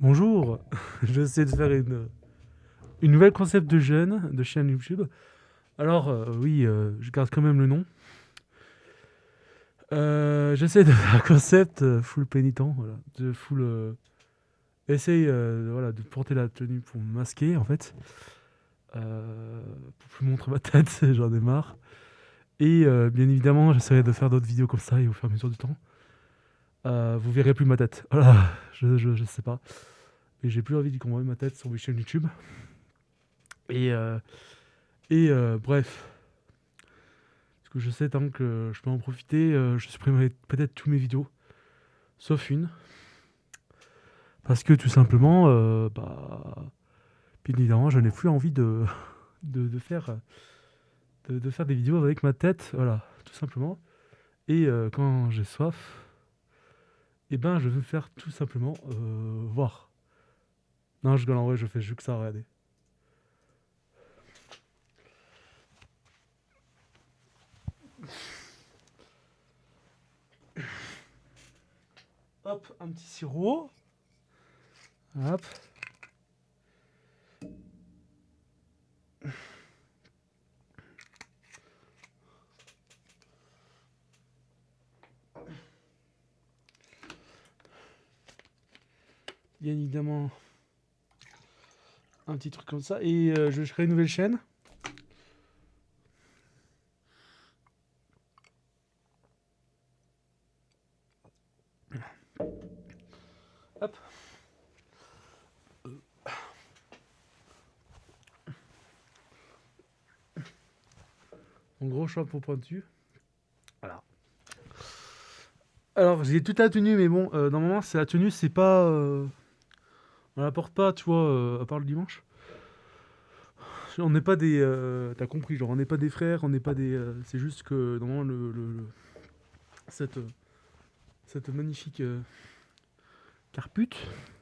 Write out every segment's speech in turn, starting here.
Bonjour, j'essaie de faire une nouvelle concept de chaîne YouTube. Alors, oui, je garde quand même le nom. J'essaie de faire un concept full pénitent, voilà. De full. Essaye voilà, de porter la tenue pour me masquer, en fait. Pour plus montrer ma tête, j'en ai marre. Et bien évidemment, j'essaierai de faire d'autres vidéos comme ça et au fur et à mesure du temps. Vous verrez plus ma tête. Voilà, je sais pas. Mais j'ai plus envie qu'on voit ma tête sur mes chaînes YouTube. Et, euh, et bref. Parce que je sais, tant que je peux en profiter, je supprimerai peut-être toutes mes vidéos, sauf une. Parce que tout simplement, bien évidemment, je n'ai plus envie de faire, de faire des vidéos avec ma tête, voilà, tout simplement. Et quand j'ai soif, eh ben, je veux faire tout simplement voir. Non, je rigole, en vrai, je fais juste que ça, regardez. Hop, un petit sirop. Hop. Bien évidemment, un petit truc comme ça. Et je crée une nouvelle chaîne. Hop. En gros, chapeau pointu. Voilà. Alors, j'ai toute la tenue, mais bon, normalement, c'est la tenue, c'est pas. On la porte pas, tu vois, à part le dimanche. On n'est pas des. T'as compris, genre, on n'est pas des frères, on n'est pas des. C'est juste que, normalement, cette, cette magnifique carpute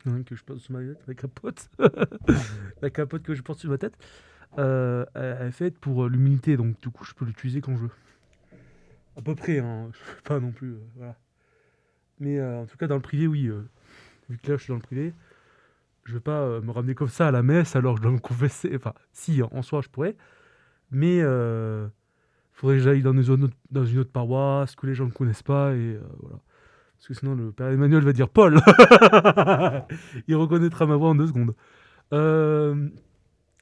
hein, que je porte sur ma tête, la capote, la capote que je porte sur ma tête, elle est faite pour l'humidité, donc du coup, je peux l'utiliser quand je veux. À peu près, hein, je fais pas non plus. Voilà. Mais en tout cas, dans le privé, oui. Vu que là, je suis dans le privé. Je vais pas me ramener comme ça à la messe alors que je dois me confesser. Enfin, si, en soi, je pourrais. Mais faudrait que j'aille dans une autre paroisse que les gens ne connaissent pas. Et voilà. Parce que sinon, le père Emmanuel va dire Paul. Il reconnaîtra ma voix en 2 secondes. Euh,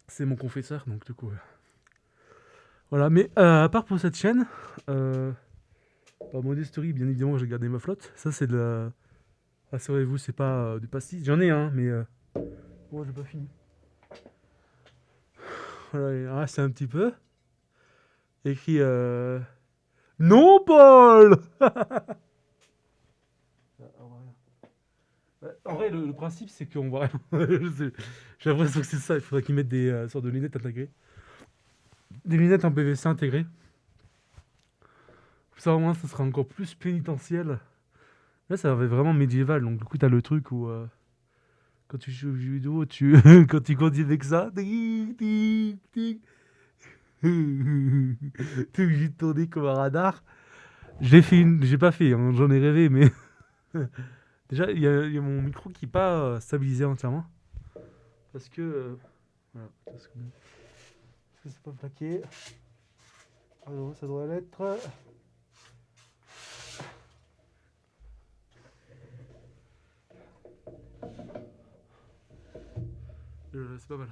c'est mon confesseur, donc du coup. Voilà. Mais à part pour cette chaîne, modesterie, bien évidemment, j'ai gardé ma flotte. Ça, c'est de la. Rassurez-vous, c'est pas du pastis. J'en ai un, mais. Bon, j'ai pas fini. Voilà, il en reste un petit peu. Écrit non, Paul. En vrai, le principe, c'est qu'on voit rien. J'ai l'impression que c'est ça. Il faudrait qu'ils mettent des sortes de lunettes intégrées. Des lunettes en PVC intégrées. Ça, au moins, ça sera encore plus pénitentiel. Là, ça va être vraiment médiéval. Donc, du coup, t'as le truc où, quand tu joues aux jeux vidéo, quand tu conduis avec ça, t'es obligé de tourner comme un radar. J'ai pas fait, hein, j'en ai rêvé, mais déjà, il y a mon micro qui n'est pas stabilisé entièrement. Parce que. Voilà, parce que c'est pas plaqué. Alors, ça doit l'être. C'est pas mal.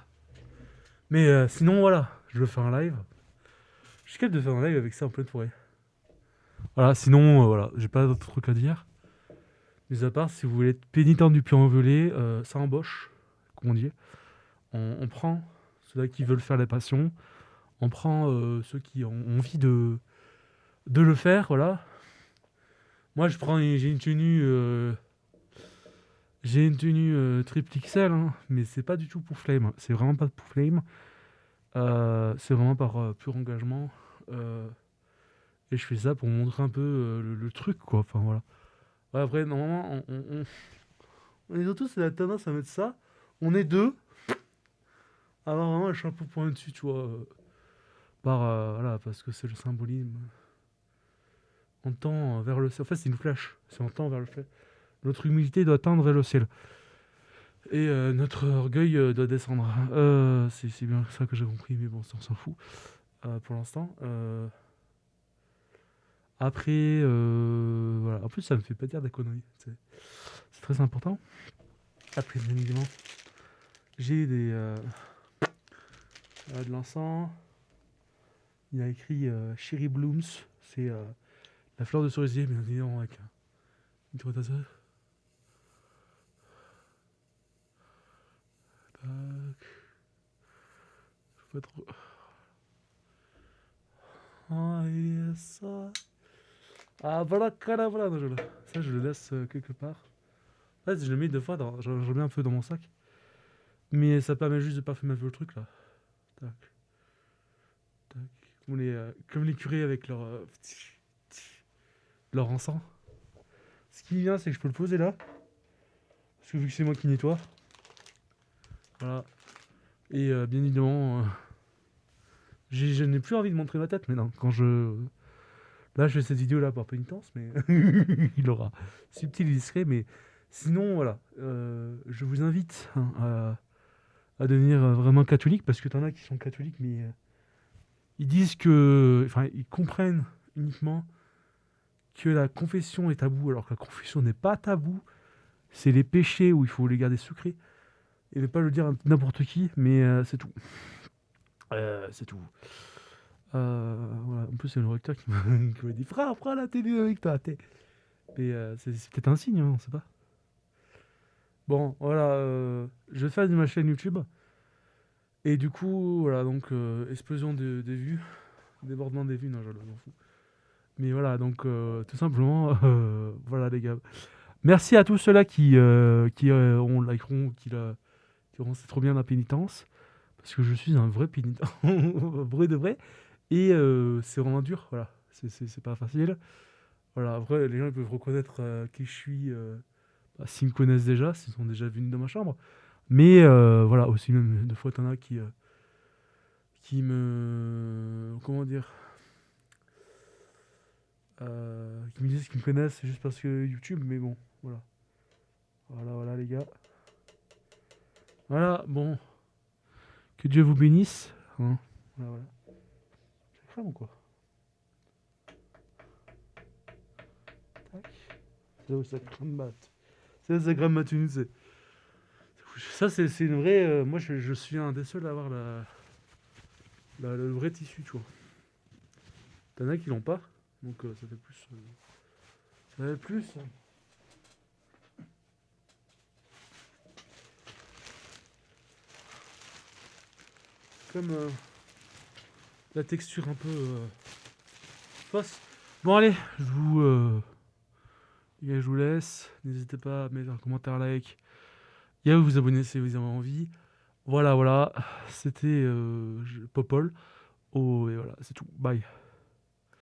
Mais sinon, voilà, je veux faire un live. Je suis capable de faire un live avec ça en pleine forêt. Voilà, sinon, voilà, j'ai pas d'autres trucs à dire. Mais à part, si vous voulez être pénitent du Puy-en-Velay, ça embauche, comme on dit. On prend ceux-là qui veulent faire la passion. On prend ceux qui ont envie de le faire, voilà. Moi, j'ai une tenue. J'ai une tenue triple XL, hein, mais c'est pas du tout pour Flame. C'est vraiment pas pour Flame. C'est vraiment par pur engagement. Euh, et je fais ça pour montrer un peu le truc, quoi. Enfin, voilà. Ouais, après, normalement, on est tous, c'est la tendance à mettre ça. On est deux. Avoir vraiment le chapeau pointu, tu vois. Voilà, parce que c'est le symbolisme. On tend vers le ciel. En fait, c'est une flèche. C'est on tend vers le ciel. Notre humilité doit tendre vers le ciel. Et notre orgueil doit descendre. C'est bien ça que j'ai compris, mais bon, ça, on s'en fout pour l'instant. Après, voilà. En plus, ça me fait pas dire des conneries. C'est très important. Après, bien évidemment, j'ai de l'encens. Il y a écrit Cherry Blooms. C'est la fleur de cerisier, bien évidemment, avec un microtaseur. Tac. Faut pas trop. Ah, yes. Ah, voilà, voilà. Non, ça, je le laisse quelque part. En fait, je le mets deux fois, je le mets un peu dans mon sac. Mais ça permet juste de parfumer un peu le truc, là. Tac, tac. Comme les curés avec leur encens. Ce qui est bien, c'est que je peux le poser là. Parce que vu que c'est moi qui nettoie. Voilà. Et bien évidemment, je n'ai plus envie de montrer ma tête maintenant. Là, je fais cette vidéo là par pénitence, mais il aura subtil et discret. Mais sinon, voilà. Je vous invite à devenir vraiment catholique. Parce que t'en as qui sont catholiques, mais ils disent que. Enfin, ils comprennent uniquement que la confession est tabou, alors que la confession n'est pas tabou. C'est les péchés où il faut les garder secrets et ne pas le dire à n'importe qui, mais c'est tout. C'est tout. Voilà. En plus, c'est le recteur qui m'a dit frère, prends la télé avec toi. Mais c'est peut-être un signe, hein, on sait pas. Bon, voilà. Je vais faire ma chaîne YouTube. Et du coup, voilà, donc explosion des vues, débordement des vues, non, je m'en fous. Mais voilà, donc tout simplement, voilà les gars. Merci à tous ceux-là qui likeront, qui auront c'est trop bien la pénitence. Parce que je suis un vrai pénitent. Vrai de vrai. Et c'est vraiment dur, voilà. C'est pas facile. Voilà, après, les gens ils peuvent reconnaître qui je suis s'ils me connaissent déjà, s'ils sont déjà venus dans ma chambre. Mais voilà, aussi, même des fois, t'en as qui me. Comment dire qui me disent qu'ils me connaissent juste parce que YouTube, mais bon, voilà. Voilà, les gars. Voilà, bon. Que Dieu vous bénisse. Hein. Voilà. Ça crame ou quoi? Tac. Ça crame mat. Ça crame matune, c'est. Ça, c'est une vraie. Moi, je suis un des seuls à avoir le vrai tissu, tu vois. T'en as qui l'ont pas, donc ça fait plus. Ça fait plus. Comme la texture un peu fausse. Bon, allez, je vous laisse. N'hésitez pas à mettre un commentaire, like, et à vous abonner si vous avez envie. Voilà. C'était Popol. Oh, et voilà, c'est tout. Bye.